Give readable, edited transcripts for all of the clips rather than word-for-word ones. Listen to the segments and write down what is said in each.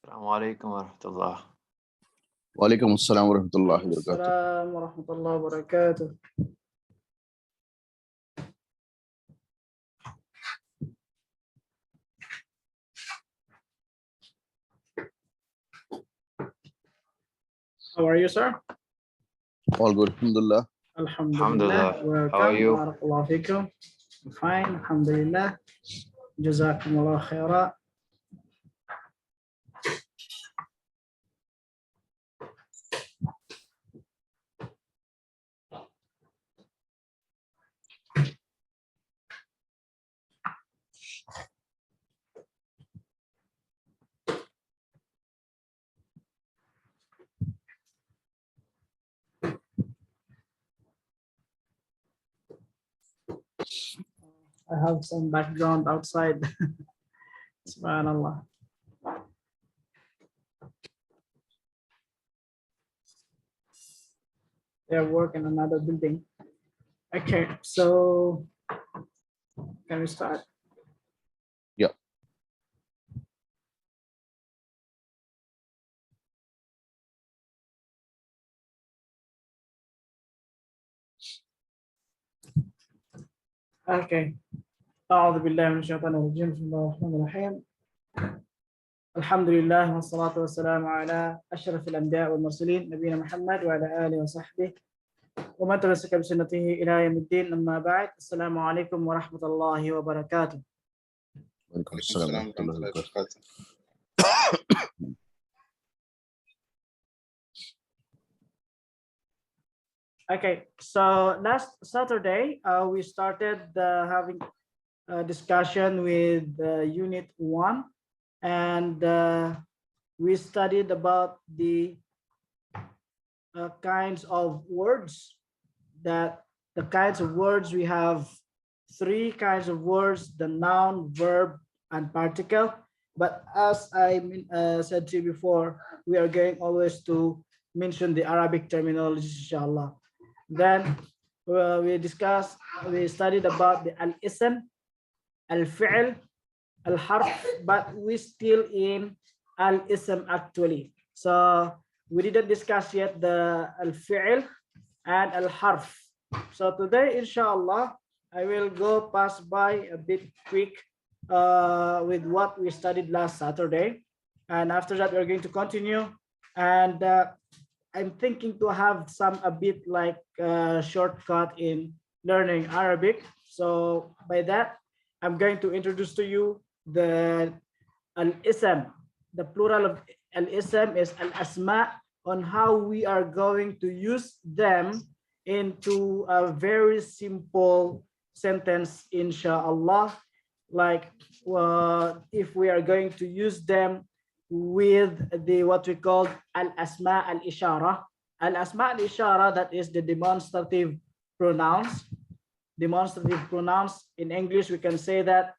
السلام عليكم ورحمة الله. وعليكم السلام ورحمة الله وبركاته. السلام ورحمة الله وبركاته. How are you, sir? All good, alhamdulillah. Alhamdulillah. Alhamdulillah. How are Welcome. you? Barakallahu fikum. Fine. Alhamdulillah. Jazakumullah khaira. I have some background outside. Subhanallah. They work in another building. Okay, so can we start? Yeah. Okay. أعوذ بالله من الشيطان الرجيم. بسم الله الرحمن الرحيم. الحمد لله والصلاة والسلام على أشرف الأنبياء والمرسلين نبينا محمد وعلى آله وصحبه ومن تمسك بسنته إلى يوم الدين. أما بعد، السلام عليكم ورحمة الله وبركاته. وعليكم السلام ورحمة الله وبركاته. Okay, so last Saturday we started having a discussion with Unit 1, and we studied about the kinds of words we have. Three kinds of words: the noun, verb, and particle. But as I said to you before, we are going always to mention the Arabic terminology, inshallah. Then we studied about the al-ism, al-fi'l, al-harf, but we still in al-ism actually. So we didn't discuss yet the al-fi'l and al-harf. So today, inshallah, I will go pass by a bit quick with what we studied last Saturday. And after that, we're going to continue. And I'm thinking to have a bit like shortcut in learning Arabic. So by that, I'm going to introduce to you the al-ism. The plural of al-ism is al-asma, on how we are going to use them into a very simple sentence, inshallah. Like if we are going to use them with the what we call al-asma al-ishara. Al-asma al-ishara, that is the demonstrative pronouns. Demonstrative pronouns in English, we can say that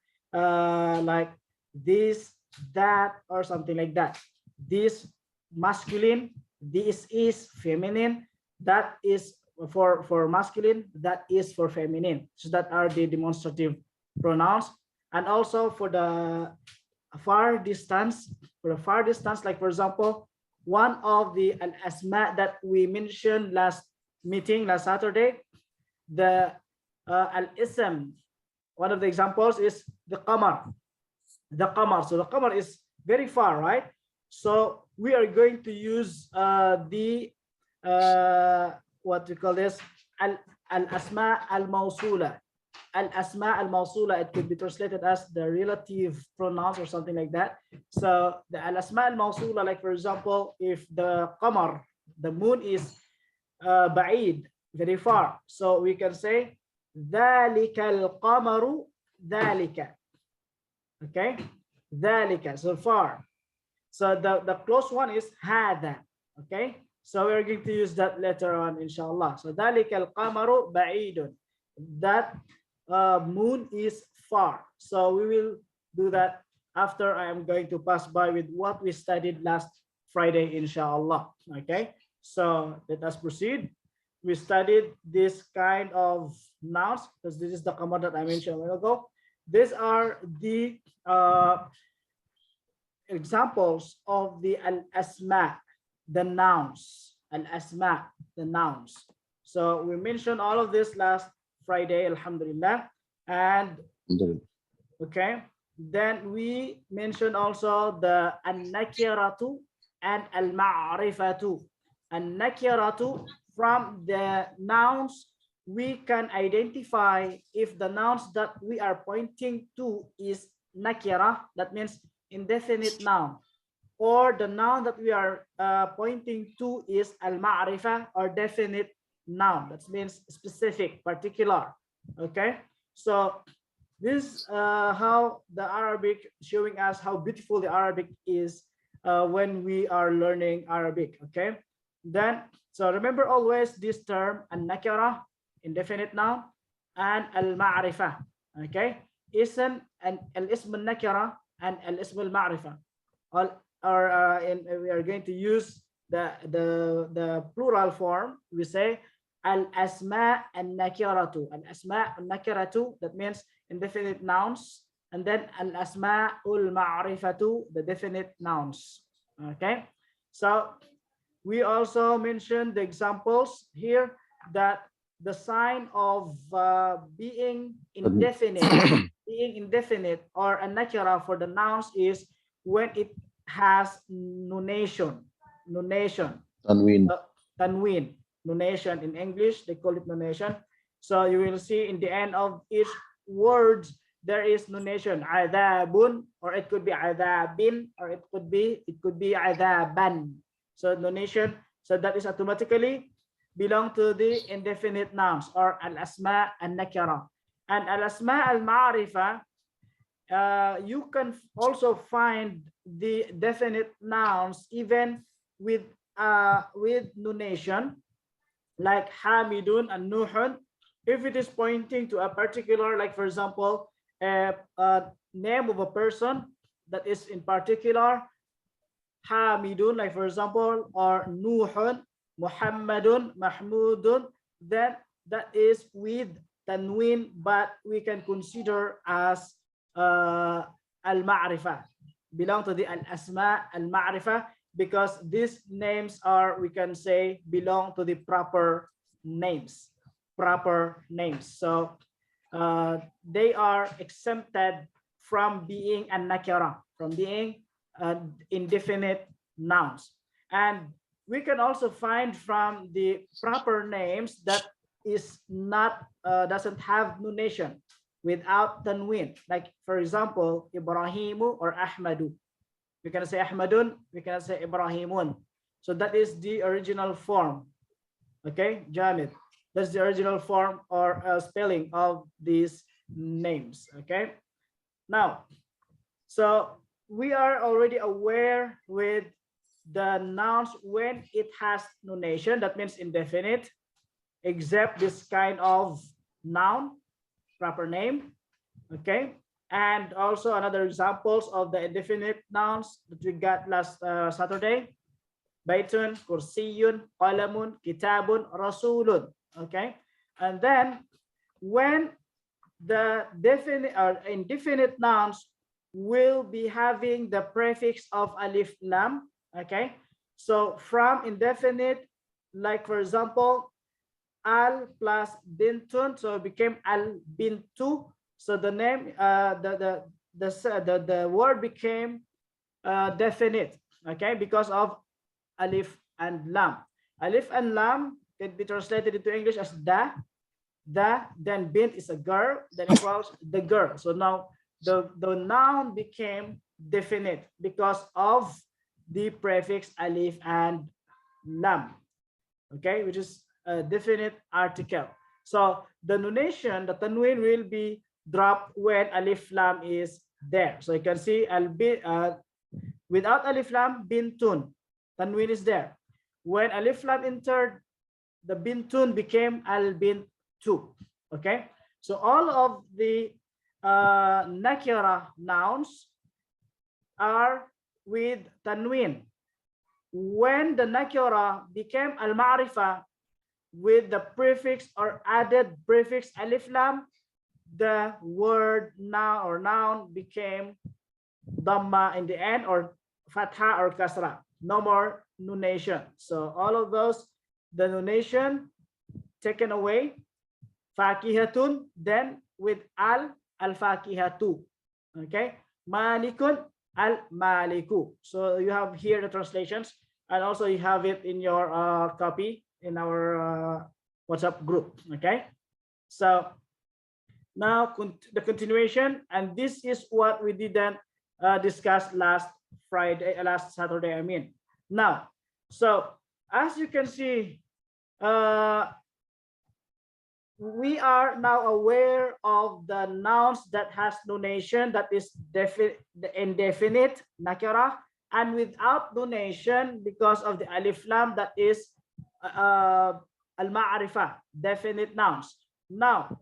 like this, that, or something like that. This masculine, this is feminine, that is for masculine, that is for feminine. So that are the demonstrative pronouns. And also for the far distance, like for example, one of the al-asma that we mentioned last Saturday, the al-ism, one of the examples is the qamar. So the qamar is very far, right? So we are going to use the what we call this al-asma al-mawsula. Al-asma al-mawsula, it could be translated as the relative pronouns or something like that. So the al-asma al-mawsula, like for example, if the qamar, the moon, is ba'id, very far, so we can say ذلك القمر ذلك. Okay, ذلك, so far. So the close one is هذا. Okay, so we're going to use that later on, inshallah. So ذلك القمر بعيد, that moon is far. So we will do that after I am going to pass by with what we studied last Friday, inshallah. Okay, so let us proceed. We studied this kind of nouns, because this is the qamar that I mentioned a while ago. These are the examples of the al-asma, the nouns, al-asma, the nouns. So we mentioned all of this last Friday, alhamdulillah. And okay, then we mentioned also the an-nakiratu and al-ma'rifatu. An-nakiratu, from the nouns we can identify if the nouns that we are pointing to is nakira, that means indefinite noun, or the noun that we are pointing to is al-ma'rifa, or definite noun, that means specific, particular. Okay, so this how the Arabic showing us how beautiful the Arabic is when we are learning Arabic. Okay, then so remember always this term an-nakira, indefinite noun, and al-ma'rifa. Okay, ism and al-ism al-nakira and al-ism al-ma'rifa. All are we are going to use the plural form. We say al-asma an-nakiratu. Al-asma an-nakiratu, that means indefinite nouns, and then al-asma ul-ma'rifatu, the definite nouns. Okay, so we also mentioned the examples here that the sign of being indefinite, or a nakira for the nouns is when it has nunation. Tanween. Tanween, nunation in English, they call it nunation. So you will see in the end of each word there is nunation, adabun, or it could be adabin, or it could be adaban. So nunation, so that is automatically belong to the indefinite nouns, or al-asma an-nakira. And al-asma al-ma'rifa, you can also find the definite nouns even with nunation, like hamidun and nuhun. If it is pointing to a particular, like for example, a name of a person that is in particular, hamidun, like for example, or nuhun, Muhammadun, Mahmudun, then that is with tanween, but we can consider as al-ma'rifa, belong to the al-asma al-ma'rifa, because these names are, we can say, belong to the proper names. So they are exempted from being an-nakira, from being indefinite nouns. And we can also find from the proper names that is not doesn't have nunation, without tanween, like for example Ibrahimu or Ahmadu. We can say Ahmadun, we can say Ibrahimun. So that is the original form. Okay, Jamid, that's the original form or spelling of these names. Okay, now so we are already aware with the nouns when it has nunation, that means indefinite, except this kind of noun, proper name. Okay, and also another examples of the indefinite nouns that we got last Saturday: baitun, kursiyun, qalamun, kitabun, rasulun. Okay, and then when the definite or indefinite nouns will be having the prefix of alif lam. Okay, so from indefinite, like for example, al plus bintun, so it became al bintu. So the name, the word became definite. Okay, because of alif and lam. Alif and lam can be translated into English as the, then bint is a girl, then equals the girl. So now the noun became definite because of the prefix alif and lam. Okay, which is a definite article. So the nunation, the tanween, will be dropped when alif lam is there. So you can see without alif lam, bintun, tanween is there. When alif lam entered, the bintun became al bintu. Okay, so all of the nakira nouns are with tanween. When the nakira became al-ma'rifa with the prefix or added prefix alif lam, the word noun or noun became dhamma in the end, or fatha or kasra. No more nunation. So all of those, the nunation taken away. Fakihatun, then with al-fakihatu. Okay. Malikun, al-maliku. So you have here the translations, and also you have it in your copy in our WhatsApp group. Okay. So now the continuation, and this is what we didn't discuss last Saturday, I mean. Now, so as you can see, we are now aware of the nouns that has nunation, that is indefinite, nakira, and without nunation because of the alif lam, that is al-ma'rifah, definite nouns. Now,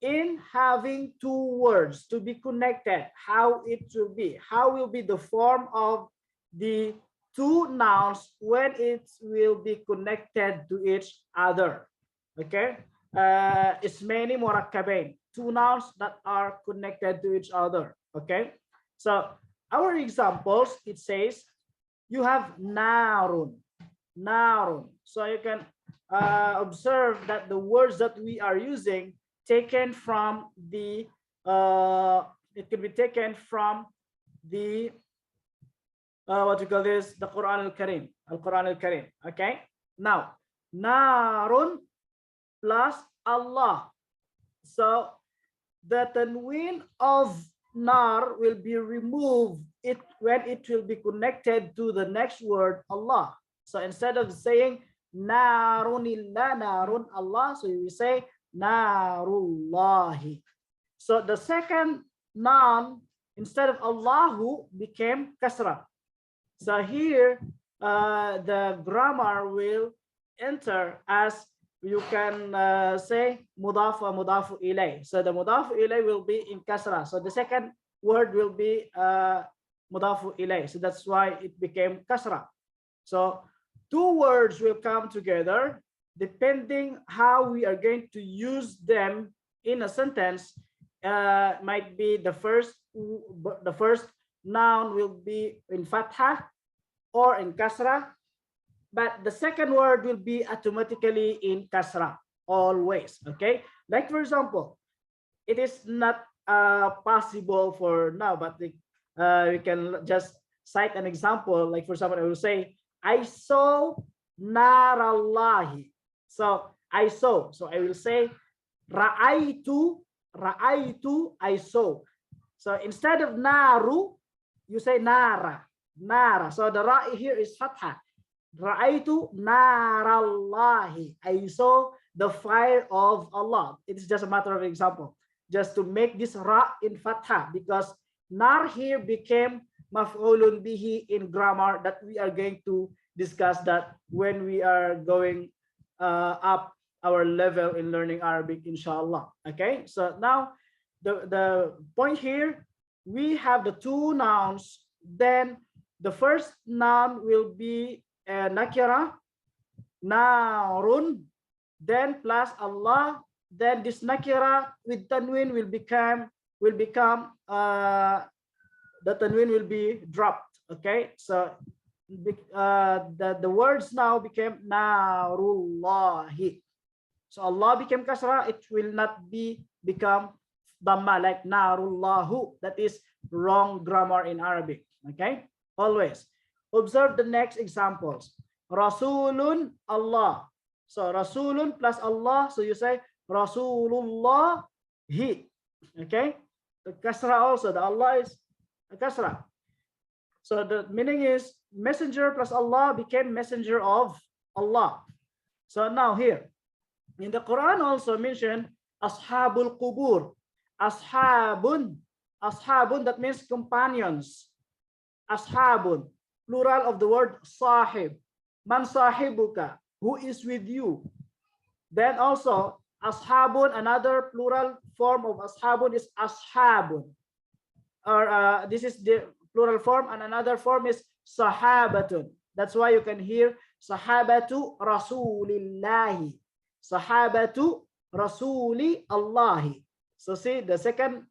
in having two words to be connected, how will be the form of the two nouns when it will be connected to each other. Okay. Ismaini murakkabain, two nouns that are connected to each other. Okay, so our examples, it says you have narun. So you can observe that the words that we are using taken from the it could be taken from the what you call this, the Quran al-Karim, okay. Now narun plus Allah. So the tanween of nar will be removed when it will be connected to the next word Allah. So instead of saying narunillah, narun Allah, so you say narullahi. So the second noun, instead of Allahu, became kasra. So here the grammar will enter as, you can say mudaf wa mudafu ilay. So the mudafu ilay will be in kasra. So the second word will be mudafu ilay. So that's why it became kasra. So two words will come together depending how we are going to use them in a sentence. Might be the first noun will be in fatha or in kasra, but the second word will be automatically in kasra always. Okay, like for example, it is not possible for now, but we can just cite an example. Like for example, I will say I saw narallahi. So I saw, so I will say ra'aitu, I saw. So instead of naru, you say nara. So the ra here is fatha. Ra'aitu narallahi, I saw the fire of Allah. It is just a matter of example, just to make this ra in fatha, because nar here became maf'ulun bihi in grammar, that we are going to discuss that when we are going up our level in learning Arabic, inshallah. Okay, so now the point here, we have the two nouns. Then the first noun will be nakira, narun, then plus Allah, then this nakira with tanwin will become the tanwin will be dropped. Okay, so the words now became narullahi. So Allah became kasra, it will not become dhamma like narullahu. That is wrong grammar in Arabic. Okay, always observe the next examples. Rasulun Allah. So Rasulun plus Allah, so you say Rasulullah he. Okay, the kasra also, the Allah is a kasra. So the meaning is messenger plus Allah became messenger of Allah. So now here in the Quran also mentioned ashabul qubur. Ashabun, that means companions. Ashabun, plural of the word sahib. Man sahibuka, who is with you. Then also ashabun, another plural form of ashabun is ashabun, or this is the plural form, and another form is sahabatun. That's why you can hear sahabatu rasulillahi, sahabatu rasuli Allahi. So see the second,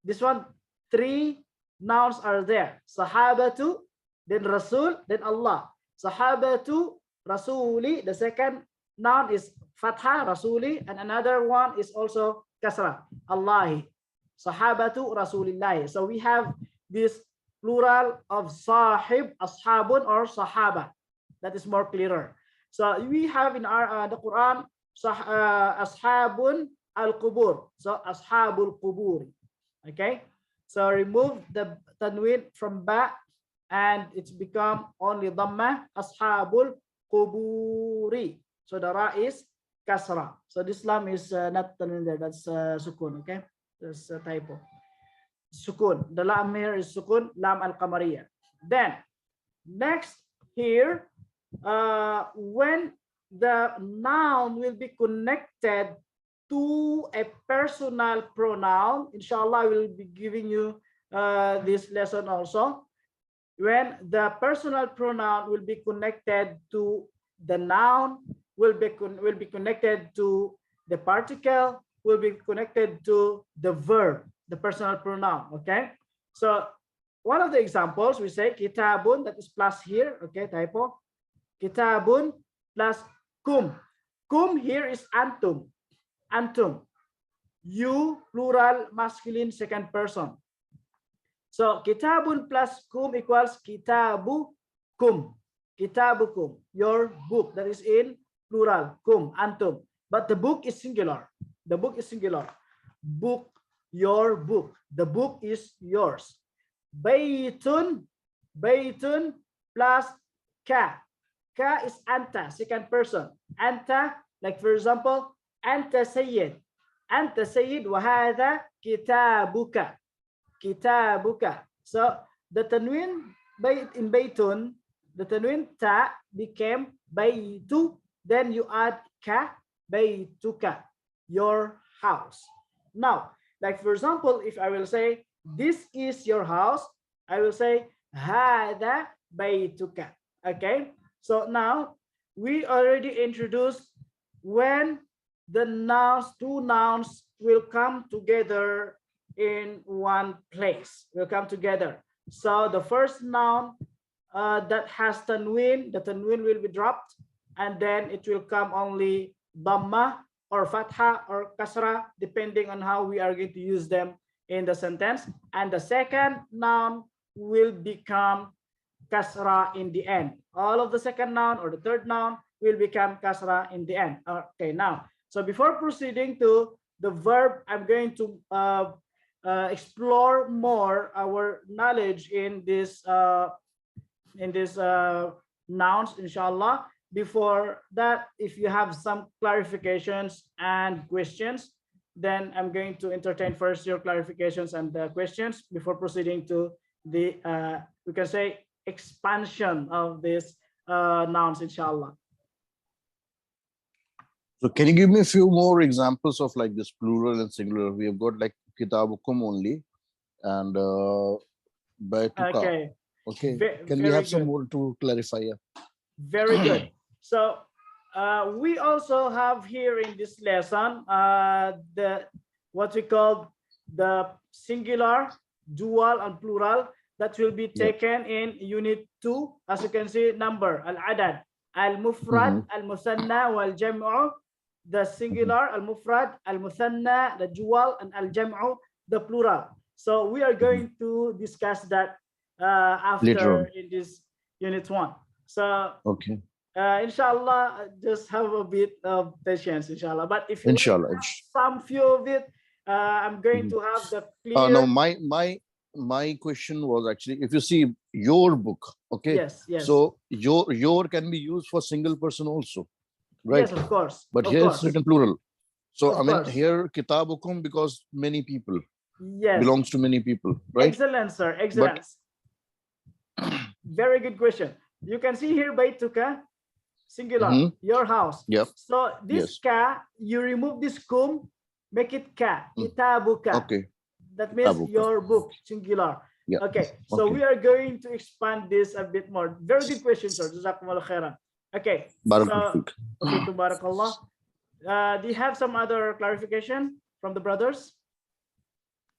this one, three nouns are there. Sahabatu, then Rasul, then Allah. Sahabatu Rasuli, the second noun is Fatha, Rasuli, and another one is also Kasra, Allahi. Sahabatu Rasulillahi. So we have this plural of Sahib, Ashabun, or Sahaba. That is more clearer. So we have in our the Quran, Ashabun al-Qubur. So Ashabul Qubur. Okay. So remove the tanwin from ba and it's become only dhamma, Ashabul Quburi. So the ra is kasra. So this lam is not tanwin there. That's sukun. Okay. That's a typo. Sukun. The lam here is sukun, lam al-Qamariyah. Then next here, when the noun will be connected to a personal pronoun, inshallah I will be giving you this lesson also. When the personal pronoun will be connected to the noun, will be connected to the particle, will be connected to the verb, the personal pronoun. Okay, so one of the examples we say kitabun, that is plus here. Okay, typo. Kitabun plus kum. Kum here is antum. Antum. You, plural, masculine, second person. So kitabun plus kum equals kitabukum. Kitabukum, your book. That is in plural, kum, antum. But the book is singular. The book is singular. Book, your book. The book is yours. Baytun, baytun plus ka. Ka is anta, second person. Anta, like for example, anta sayyid. Anta sayyid wa hadha kitabuka. Kitabuka. So the tanwin in baytun, the tanwin ta became baytu. Then you add ka, baytuka, your house. Now, like for example, if I will say this is your house, I will say hada baytuka. Okay. So now we already introduced when the nouns, two nouns will come together in one place, will come together. So the first noun that has tanwin, the tanwin will be dropped, and then it will come only dhamma or fatha or kasra, depending on how we are going to use them in the sentence. And the second noun will become kasra in the end. All of the second noun or the third noun will become kasra in the end. Okay, now, so before proceeding to the verb, I'm going to explore more our knowledge in this nouns, inshallah. Before that, if you have some clarifications and questions, then I'm going to entertain first your clarifications and questions before proceeding to the we can say expansion of these nouns, inshallah. So can you give me a few more examples of like this plural and singular? We have got like kitabukum only and baytuka. Okay. Okay. Can we have some more to clarify? Yeah. Very good. So we also have here in this lesson the what we call the singular, dual, and plural that will be taken in unit 2. As you can see, number al-adad, al-mufrad, al-musanna, wal-jam'u, the singular, al-mufrad, al-musanna, the dual, and al-jam'u, the plural. So we are going to discuss that after in this unit 1. So okay. Inshallah, just have a bit of patience, inshallah. But if you inshallah, some few of it, I'm going to have the clear. No, my question was actually, if you see your book, okay. Yes, yes. So your can be used for single person also, right? Yes, of course. But of here course. it's written plural. So of I mean course. here kitabukum because many people. Yes. Belongs to many people, right? Excellent, sir. Excellent. But, very good question. You can see here baytuka, singular, your house. Yep. So this ka, you remove this kum, make it ka, kitabuka. Okay. That means your book, singular. Yep. Okay. So we are going to expand this a bit more. Very good question, sir. Jazakumullah khairan. Okay. Barakallah. Do you have some other clarification from the brothers?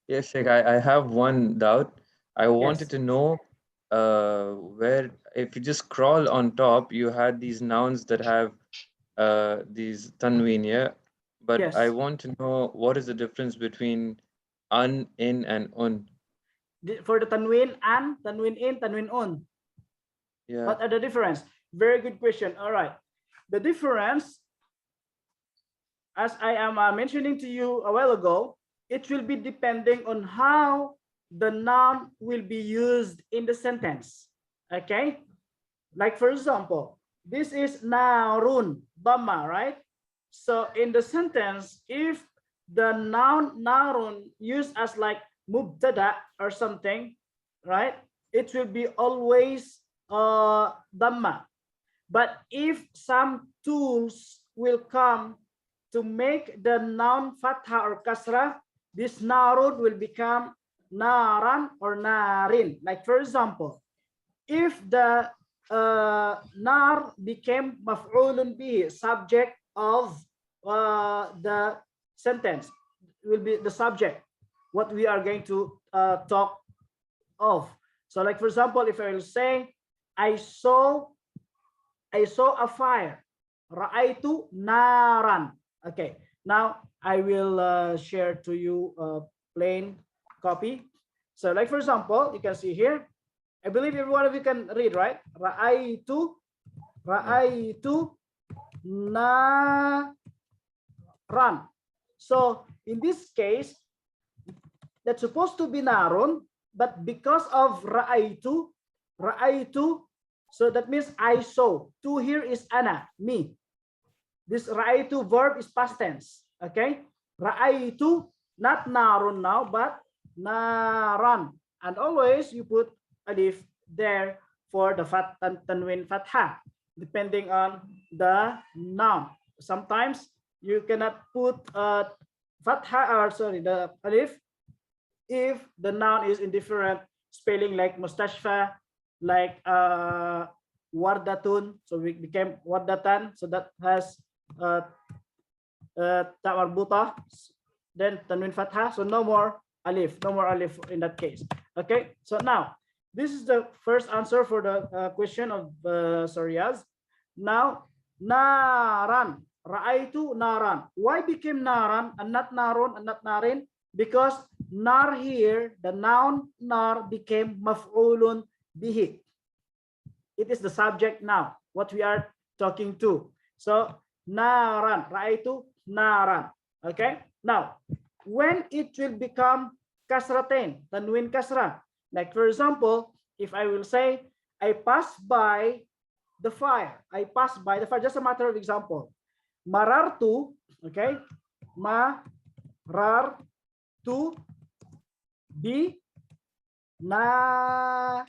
Yes, Sheikh, I have one doubt. I wanted to know where if you just scroll on top, you had these nouns that have these tanween, yeah. But I Yes. want to know what is the difference between un, in, and un. For the tanwin and tanwin in, tanwin on. Yeah. What are the difference? Very good question. All right. The difference, as I am mentioning to you a while ago, it will be depending on how the noun will be used in the sentence. Okay. Like for example, this is narun, dhamma, right? So in the sentence, if the noun narun used as like mubtada or something, right? It will be always dhamma. But if some tools will come to make the noun fatha or kasra, this narun will become naran or narin. Like for example, if the nar became maf'ulun bihi, subject of the sentence, will be the subject what we are going to talk of. So like for example, if I will say I saw a fire, ra'aitu naran. Okay, now I will share to you a plain copy. So like for example, you can see here, I believe every one of you can read, right? Yeah. Ra'aitu naran. So in this case, that's supposed to be narun, but because of ra'aitu, so that means I saw. Tu here is ana, me. This ra'aitu verb is past tense. Okay, ra'aitu, not narun now, but naran. And always you put alif there for the tanwin fatha, depending on the noun. Sometimes you cannot put fatha, or sorry, the alif, if the noun is in different spelling, like mustashfa, like wardatun, so we became wardatan, so that has uh, ta marbuta, then tanwin fatha, so no more alif, in that case. Okay, so now this is the first answer for the question of Sariyaz. Now naran, ra'aitu naran. Why became naran and not narun and not narin? Because nar here, the noun nar became maf'ulun bihi. It is the subject now, what we are talking to. So naran, ra'aitu naran. Okay, now when it will become kasratain, tanwin kasra, like for example, if I will say I pass by the fire, just a matter of example, marartu, okay, marartu bi narin,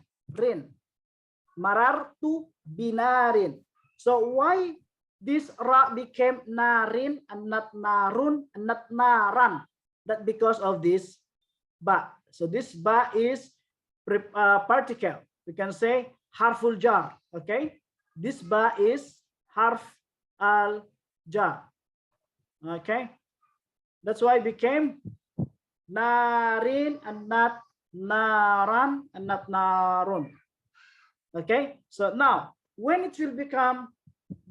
marartu binarin. So why this ra became narin and not narun and not naran? That because of this ba. So this ba is particle. We can say harful jar. Okay, this ba is harf al jar. Okay, that's why it became narin and not naran and not narun. Okay, so now when it will become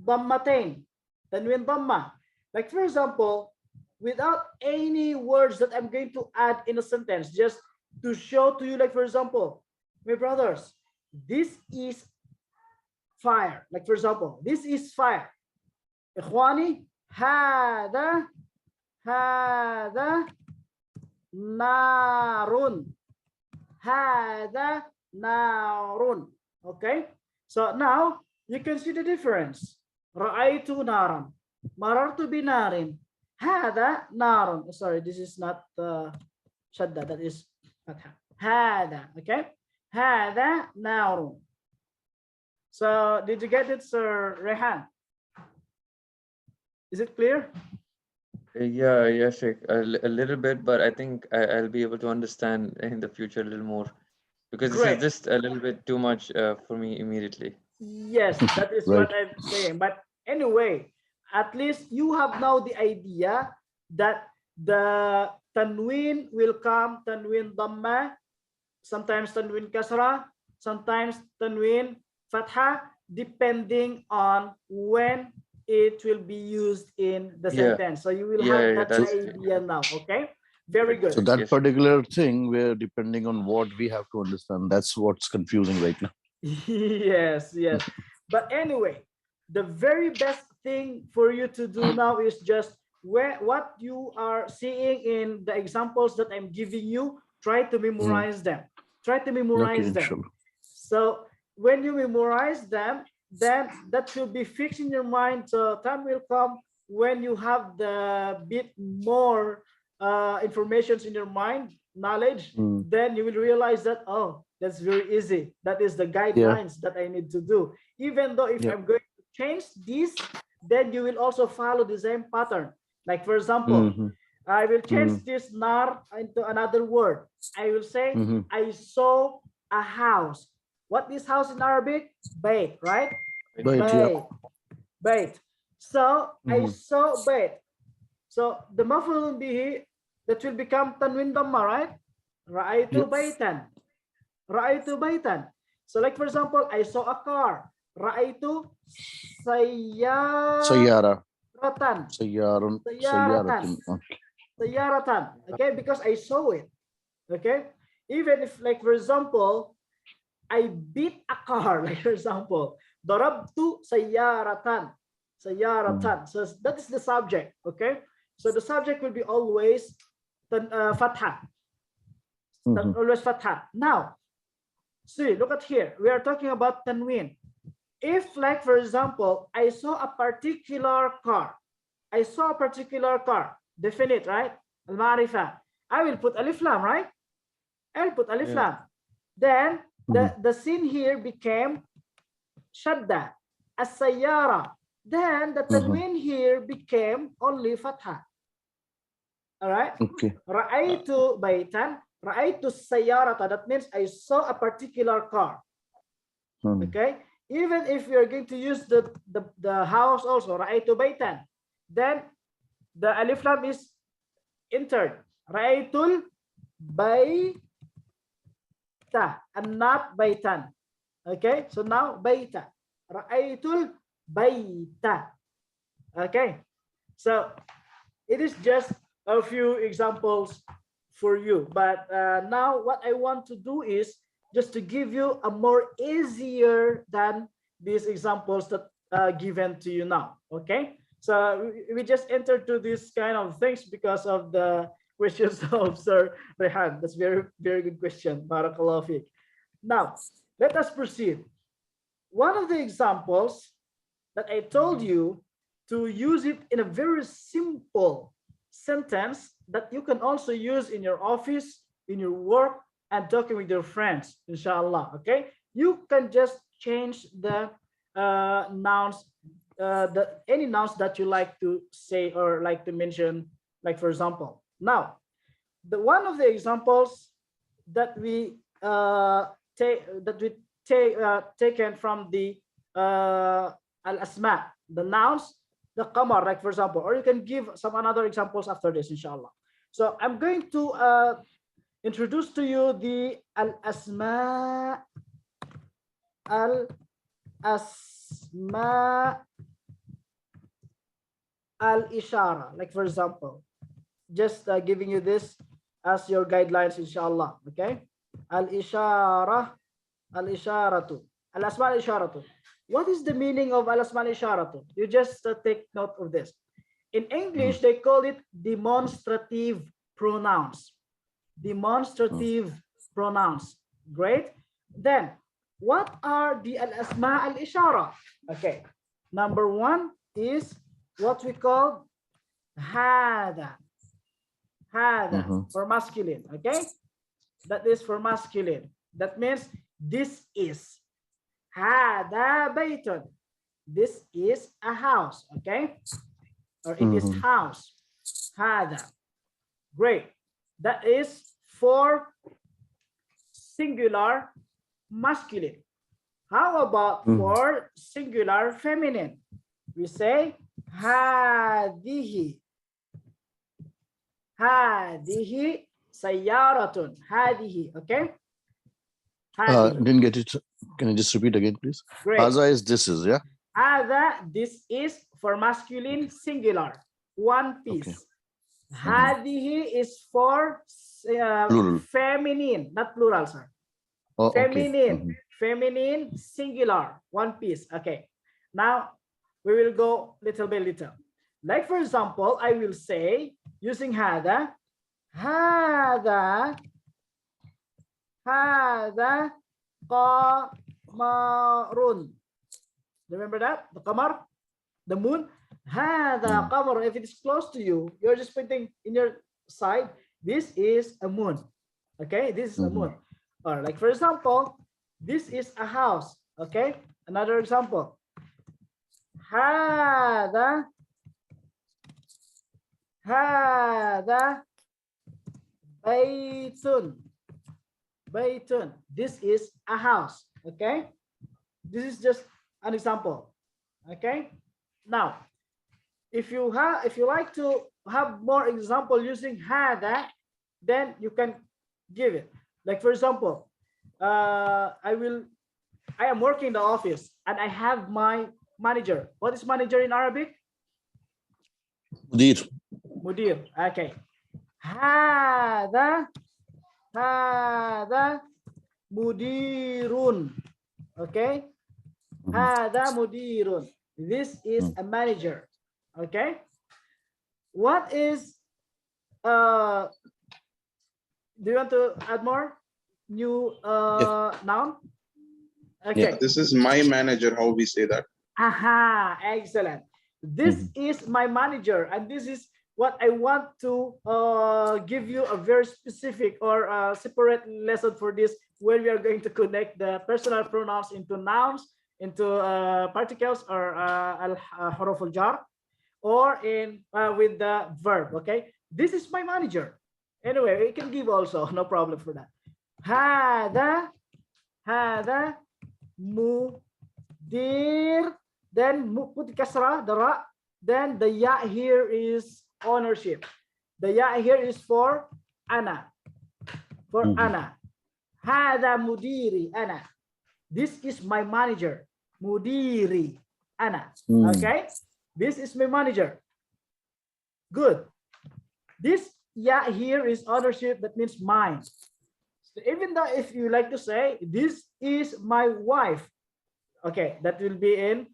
dhammatain, tanwin dhamma, like for example, without any words that I'm going to add in a sentence, just to show to you, like for example, my brothers, this is fire. Like for example, this is fire. Ikhwani, hada narun, hada narun. Okay, so now you can see the difference. Ra'aitu naran, marartu binarin, hada narun. Sorry, this is not shadda, that is fatha. Hada, okay, hada narun. So did you get it, Sir Rehan? Is it clear? Yeah, yeah, Sheikh, a little bit, but I think I'll be able to understand in the future a little more because this is Great. just a little bit too much for me immediately. Yes, that is Right. what I'm saying. But anyway, at least you have now the idea that the tanwin will come, tanwin dhamma, sometimes tanwin kasra, sometimes tanween, fatha, depending on when it will be used in the Yeah. sentence. So you will Yeah, have yeah, that that's idea now. Okay, very that's good. So right. that Yes, sir. particular thing where depending on what we have to understand, that's what's confusing right now. Yes, yes. But anyway, the very best thing for you to do now is just where what you are seeing in the examples that I'm giving you, try to Mm. memorize them. Try to Okay, memorize them. inshallah. So when you memorize them, then that should be fixed in your mind. So time will come when you have the bit more informations in your mind, knowledge, Mm. then you will realize that, oh, that's very easy. That is the Yeah, guidelines that I need to do. Even though if yeah. I'm going to change this, then you will also follow the same pattern. Like for example, Mm-hmm. I will change Mm-hmm. this nar into another word. I will say, Mm-hmm. I saw a house. What is house in Arabic? Bait, right? Right. Right, yeah. Bait, bait. So I Mm-hmm. saw bait. So the maf'ul bihi, that will become tanwin dhamma, right? Ra'aitu Yep. baitan. Ra'aitu baitan. So like for example, I saw a car. Ra'aitu Sayyara. sayyaratan. Sayyarun. Sayyaratan. Sayyaratun. Okay. Sayyaratan. Okay, because I saw it. Okay. Even if like for example, I beat a car, like for example, darabtu sayyaratan. Mm. Sayyaratan. So that is the subject. Okay. So the subject will be always fatha. Mm-hmm. Always fatha. Now, see, look at here. We are talking about tanween. If, like, for example, I saw a particular car, I saw a particular car, definite, right? Al-Ma'rifah. I will put alif lam, right? I will put alif Yeah. lam. Then Mm-hmm. the scene here became shadda, as-sayyara. Then the Mm-hmm. tanween here became only fatha. All right. Okay. Ra'aitu baitan, ra'aitu sayyarata. That means I saw a particular car. Mm-hmm. Okay. Even if we are going to use the house also, ra'aitu baitan, then the alif lam is entered. Ra'aitul baita and not baitan. Okay. So now baita. Ra'aitul baita. Okay. So it is just a few examples for you. But now what I want to do is just to give you a more easier than these examples that given to you now. Okay. So we just entered to this kind of things because of the questions of Sir Rehan. That's very, very good question. Barakallahu fiqh. Now, let us proceed. One of the examples that I told you to use it in a very simple sentence that you can also use in your office, in your work, and talking with your friends, inshallah. Okay, you can just change the nouns, any nouns that you like to say or like to mention, like for example. Now, the one of the examples that we take that we take taken from the al-asma, the nouns, the qamar, like for example, or you can give some another examples after this, inshallah. So I'm going to introduce to you the al-asma, al-asma al-ishara, like for example, just giving you this as your guidelines, inshallah. Okay, al-ishara, al-isharatu, al-asma al-isharatu. What is the meaning of al-asma al-isharatu? You just take note of this. In Mm. English, they call it demonstrative pronouns. Demonstrative pronouns. Great. Then, what are the al-asma al-ishara? Okay. Number one is what we call hada. Hada Mm-hmm. for masculine. Okay. That is for masculine. That means this is. Hada baytun. This is a house. Okay. Or it is Mm-hmm. house. Hada. Great. That is for singular masculine. How about Mm-hmm. for singular feminine? We say hadihi. Hadihi sayaratun. Hadihi. Okay. هذه. Didn't get it. Can you just repeat again, please? Great. Haza is this is, yeah? هذا, this is for masculine singular, one piece. هذه is for Plural. feminine, not plural, sir. Oh, Feminine, okay. feminine singular, one piece. Okay, now we will go little by little. Like for example, I will say using هذا قمر. Remember that? The qamar, the moon. هذا قمر. If it is close to you, you're just pointing in your side. This is a moon. Okay, this is a moon. Or like for example, this is a house. Okay, another example. هذا بيت. This is a house. Okay, this is just an example. Okay, now if you like to have more example using هذا, then you can give it. Like for example, I am working in the office and I have my manager. What is manager in Arabic? Mudir. Mudir. Okay. هذا mudirun. Okay. هذا mudirun. This is a manager. Okay. What is do you want to add more new noun? Okay. This is my manager, how we say that. Aha, excellent. This is my manager, and this is what I want to give you a very specific or separate lesson for this, where we are going to connect the personal pronouns into nouns, into particles or huruf al-jar, or in with the verb. Okay, this is my manager. Anyway, we can give also, no problem for that. هذا mudir. Then put kasra, the ra. Then the ya here is ownership. The ya here is for ana. For ana. هذا مديري أنا. This is my manager. Mudiri ana. Okay. This is my manager. Good. This ya here is ownership. That means mine. So even though if you like to say this is my wife, okay, that will be in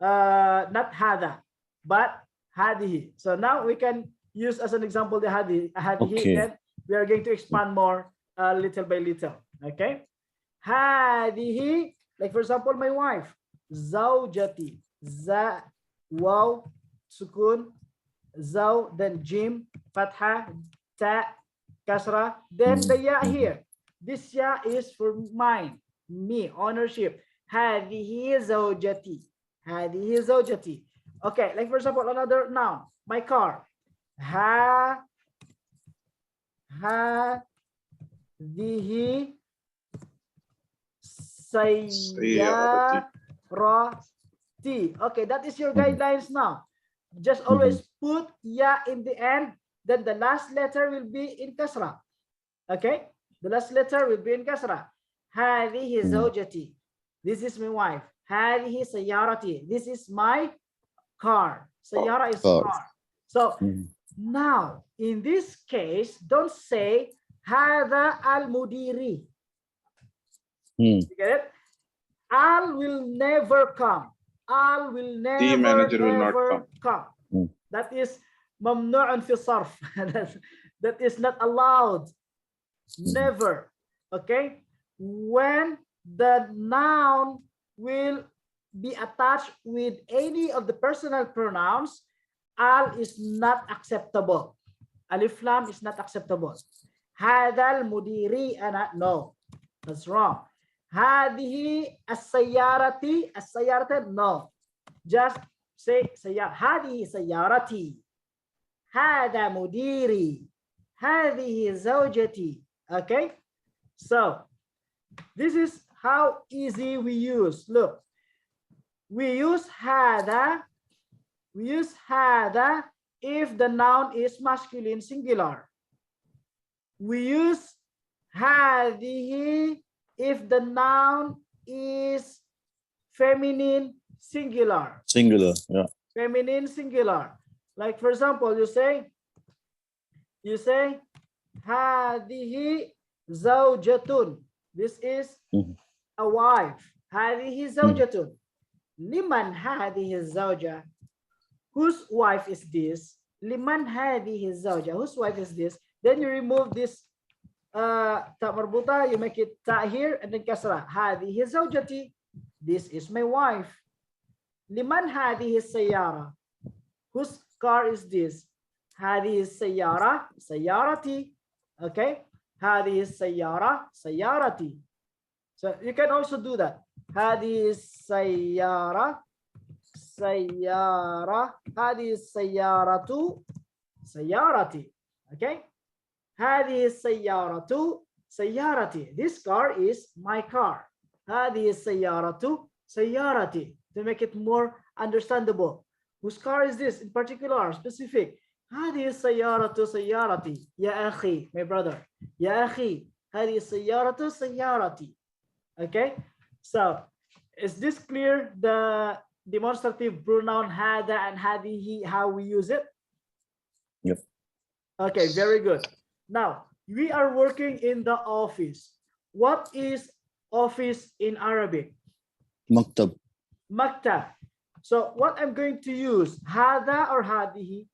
not hada but hadihi. So now we can use as an example the hadihi. Okay. Then we are going to expand more little by little. Okay. Hadihi, like for example, my wife. Zawjati. Za, waw, sukun, zaw, then jim, fatha, ta, kasra. Then the ya here. This ya is for mine, me, ownership. Hadihi zawjati. Hadihi zawjati. Okay, like for example, another noun, my car. Hadihi sayyarati. Okay, that is your guidelines now. Just always put ya in the end, then the last letter will be in kasra. Okay, the last letter will be in kasra. Hadihi zawjati. This is my wife. Hadihi sayyarati. This is my car. Sayyara is car. So now in this case, don't say hada al-mudiri. You get it? Al will never come. Al will never, The manager will not come. That is mamnu'un fi sarf. That is not allowed. Never. Okay? When the noun will be attached with any of the personal pronouns, al is not acceptable. Alif lam is not acceptable. Hadal mudiri ana, no, that's wrong. Hadihi as-sayyarati, as-sayyarati, no. Just say sayyar. Hadihi sayyarati. Hada mudiri. Hadihi zawjati. Okay? So, this is how easy we use. Look, we use hada. We use hada if the noun is masculine singular. We use hadihi if the noun is feminine singular. Singular. Yeah. Feminine singular. Like for example, you say هذه زوجة. This is a wife. هذه زوجة. لمن هذه الزوجة? Whose wife is this? لمن هذه الزوجة? Whose wife is this? Then you remove this ta marbuta, you make it ta here and then kasra. هذه زوجتي. This is my wife. لمن هذه السيارة? Whose car is this? هذه السيارة سيارتي. Okay. هذه السيارة سيارتي. So you can also do that. هذه السيارة سيارة. هذه السيارة سيارتي. Okay. هذه السيارة سيارتي. This car is my car. هذه السيارة سيارتي. To make it more understandable. Whose car is this in particular, specific? هذه السيارة سيارتي. يا أخي, my brother. يا أخي, هذه السيارة سيارتي. Okay, so is this clear? The demonstrative pronoun هذا and هذه, how we use it? Yep. Okay, very good. Now we are working in the office. What is office in Arabic? Maktab. Maktab. So what I'm going to use, هذا or هذه?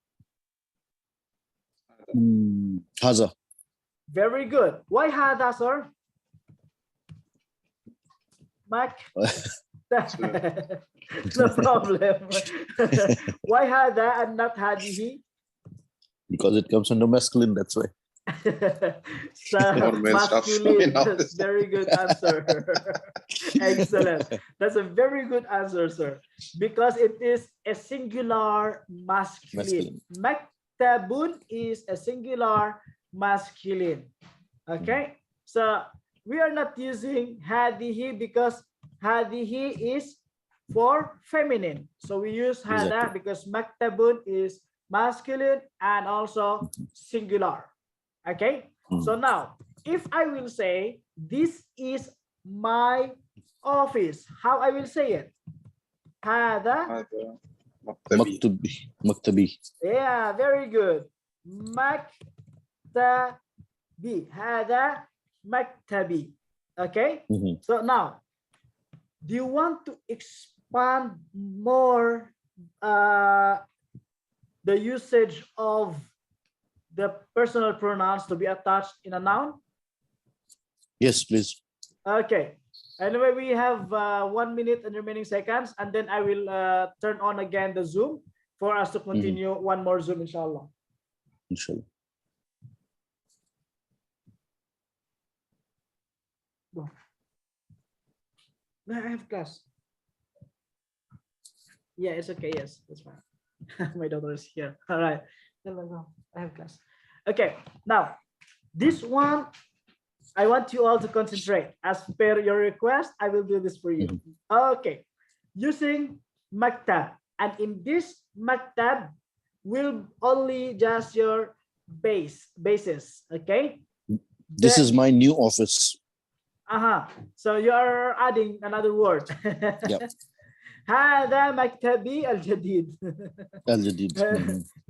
Haza. Very good. Why هذا, sir? Mac? No problem. Why هذا and not هذه? Because it comes under masculine, that's why. So, Or male stuff. masculine. That's very good answer. Excellent. That's a very good answer, sir. Because it is a singular masculine. Maktabun is a singular masculine. Okay. So we are not using hadihi because hadihi is for feminine. So we use hada because maktabun is masculine and also singular. Okay. So now, if I will say this is my office, how I will say it? Hada. Maktabi. Maktabi. Yeah, very good. Maktabi. Hada maktabi. Okay. So now, do you want to expand more the usage of the personal pronouns to be attached in a noun? Yes, please. Okay. Anyway, we have 1 minute and remaining seconds, and then I will turn on again the Zoom for us to continue one more Zoom, inshallah. Inshallah. No, I have class. Yeah, it's okay. Yes, that's fine. My daughter is here. All right. No, I have class. Okay. Now, this one, I want you all to concentrate. As per your request, I will do this for you. Okay. Using maktab. And in this maktab will only just your basis. Okay. This is my new office. So you are adding another word. Yep. هذا مكتبي الجديد. الجديد.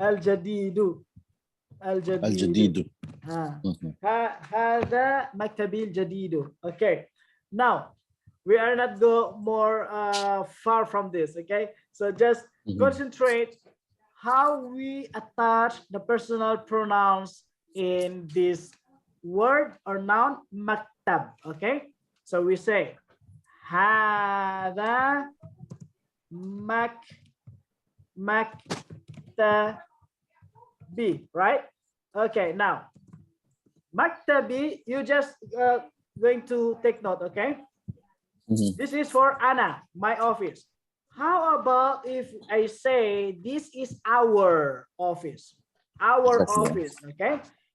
الجديد. الجديد. هذا مكتبي الجديد. Okay. Now we are not go more far from this. Okay. So just concentrate how we attach the personal pronouns in this word or noun maktab. Okay. So we say هذا maktabi, right? Okay, now maktabi, you just going to take note. Okay. This is for Anna, my office. How about if I say this is our office? Our office. Okay.